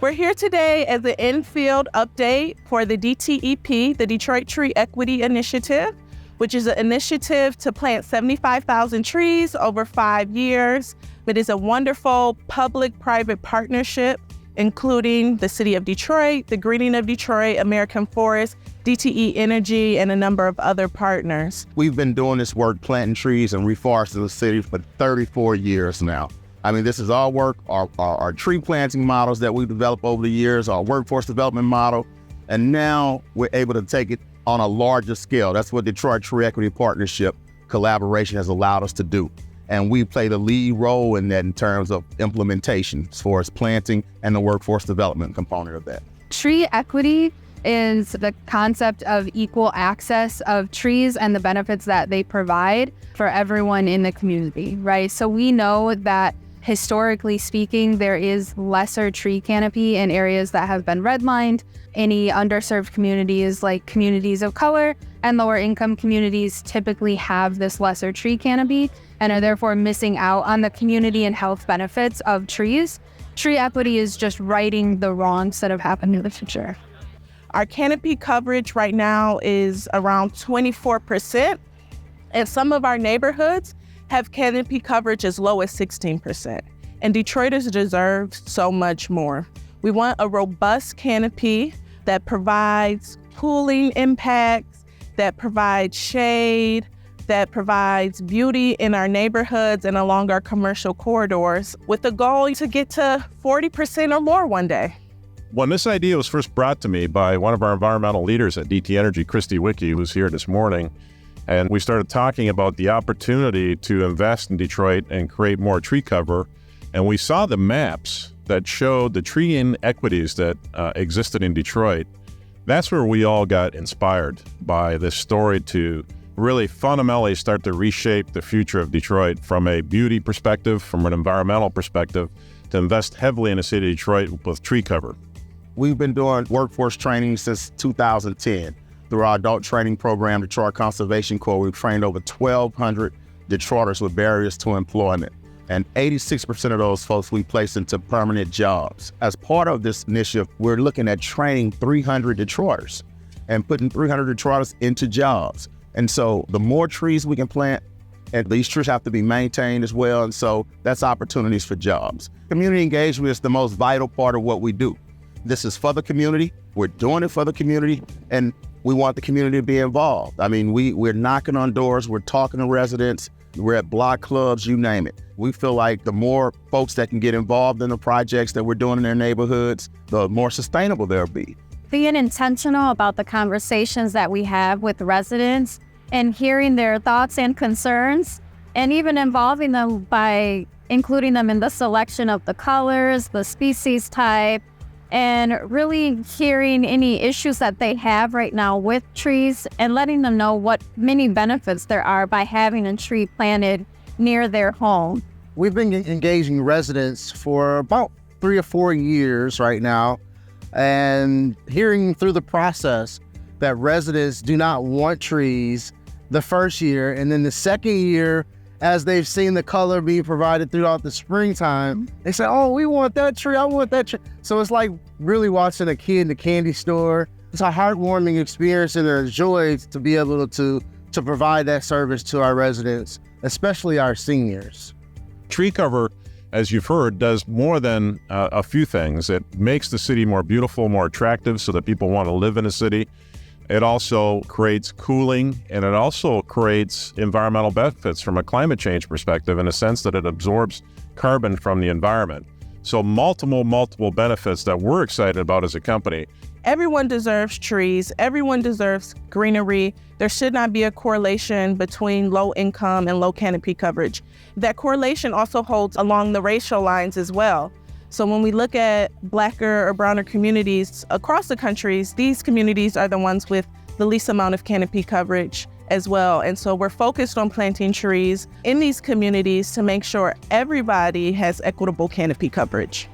We're here today as an in-field update for the DTEP, the Detroit Tree Equity Initiative, which is an initiative to plant 75,000 trees over 5 years. It is a wonderful public-private partnership, including the City of Detroit, the Greening of Detroit, American Forest, DTE Energy, and a number of other partners. We've been doing this work, planting trees and reforesting the city for 34 years now. I mean, this is our work, our tree planting models that we've developed over the years, our workforce development model, and now we're able to take it on a larger scale. That's what Detroit Tree Equity Partnership collaboration has allowed us to do. And we play the lead role in that in terms of implementation as far as planting and the workforce development component of that. Tree equity is the concept of equal access of trees and the benefits that they provide for everyone in the community, right? So we know that historically speaking, there is lesser tree canopy in areas that have been redlined. Any underserved communities like communities of color and lower income communities typically have this lesser tree canopy and are therefore missing out on the community and health benefits of trees. Tree equity is just righting the wrongs that have happened in the future. Our canopy coverage right now is around 24%, and some of our neighborhoods have canopy coverage as low as 16%. And Detroiters deserve so much more. We want a robust canopy that provides cooling impacts, that provides shade, that provides beauty in our neighborhoods and along our commercial corridors, with the goal to get to 40% or more one day. When this idea was first brought to me by one of our environmental leaders at DTE Energy, Christy Wicke, who's here this morning, and we started talking about the opportunity to invest in Detroit and create more tree cover, and we saw the maps that showed the tree inequities that existed in Detroit. That's where we all got inspired by this story to really fundamentally start to reshape the future of Detroit from a beauty perspective, from an environmental perspective, to invest heavily in the city of Detroit with tree cover. We've been doing workforce training since 2010. Through our adult training program, Detroit Conservation Corps, we've trained over 1,200 Detroiters with barriers to employment. And 86% of those folks we placed into permanent jobs. As part of this initiative, we're looking at training 300 Detroiters and putting 300 Detroiters into jobs. And so the more trees we can plant, and these trees have to be maintained as well. And so that's opportunities for jobs. Community engagement is the most vital part of what we do. This is for the community. We're doing it for the community, and we want the community to be involved. I mean, we're knocking on doors, we're talking to residents, we're at block clubs, you name it. We feel like the more folks that can get involved in the projects that we're doing in their neighborhoods, the more sustainable they'll be. Being intentional about the conversations that we have with residents and hearing their thoughts and concerns, and even involving them by including them in the selection of the colors, the species type, and really hearing any issues that they have right now with trees and letting them know what many benefits there are by having a tree planted near their home. We've been engaging residents for about 3 or 4 years right now, and hearing through the process that residents do not want trees the first year, and then the second year, as they've seen the color being provided throughout the springtime, they say, oh, we want that tree, I want that tree. So it's like really watching a kid in the candy store. It's a heartwarming experience and a joy to be able to provide that service to our residents, especially our seniors. Tree cover, as you've heard, does more than a few things. It makes the city more beautiful, more attractive so that people want to live in a city. It also creates cooling, and it also creates environmental benefits from a climate change perspective in a sense that it absorbs carbon from the environment. So multiple benefits that we're excited about as a company. Everyone deserves trees. Everyone deserves greenery. There should not be a correlation between low income and low canopy coverage. That correlation also holds along the racial lines as well. So when we look at Blacker or browner communities across the country, these communities are the ones with the least amount of canopy coverage as well. And so we're focused on planting trees in these communities to make sure everybody has equitable canopy coverage.